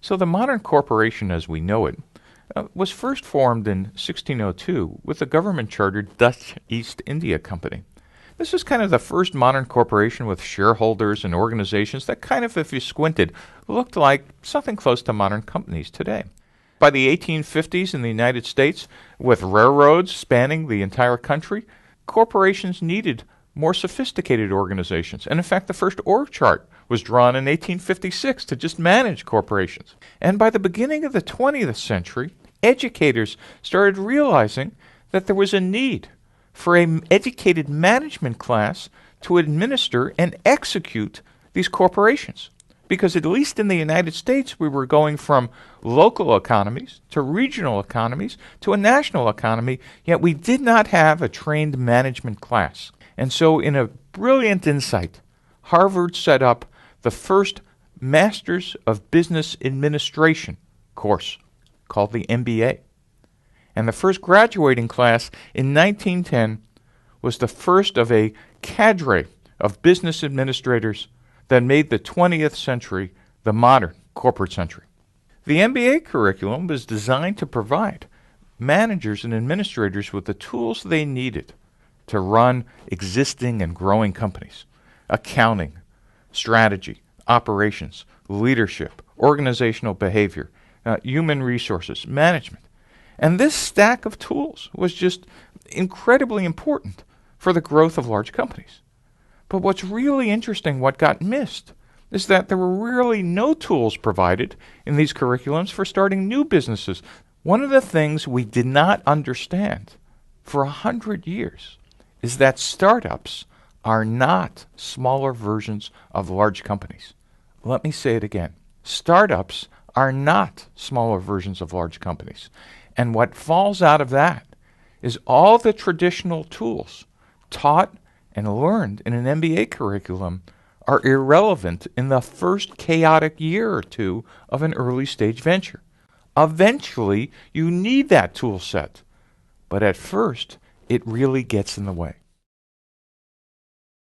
So the modern corporation as we know it was first formed in 1602 with the government-chartered Dutch East India Company. This was kind of the first modern corporation with shareholders and organizations that kind of, if you squinted, looked like something close to modern companies today. By the 1850s in the United States, with railroads spanning the entire country, corporations needed more sophisticated organizations. And in fact, the first org chart was drawn in 1856 to just manage corporations. And by the beginning of the 20th century, educators started realizing that there was a need for an educated management class to administer and execute these corporations. Because at least in the United States, we were going from local economies to regional economies to a national economy, yet we did not have a trained management class. And so in a brilliant insight, Harvard set up the first Masters of Business Administration course called the MBA. And the first graduating class in 1910 was the first of a cadre of business administrators that made the 20th century the modern corporate century. The MBA curriculum was designed to provide managers and administrators with the tools they needed to run existing and growing companies: accounting, strategy, operations, leadership, organizational behavior, human resources, management. And this stack of tools was just incredibly important for the growth of large companies. But what's really interesting, what got missed, is that there were really no tools provided in these curriculums for starting new businesses. One of the things we did not understand for 100 years is that startups are not smaller versions of large companies. Let me say it again. Startups are not smaller versions of large companies. And what falls out of that is all the traditional tools taught and learned in an MBA curriculum are irrelevant in the first chaotic year or two of an early stage venture. Eventually, you need that tool set, but at first, it really gets in the way.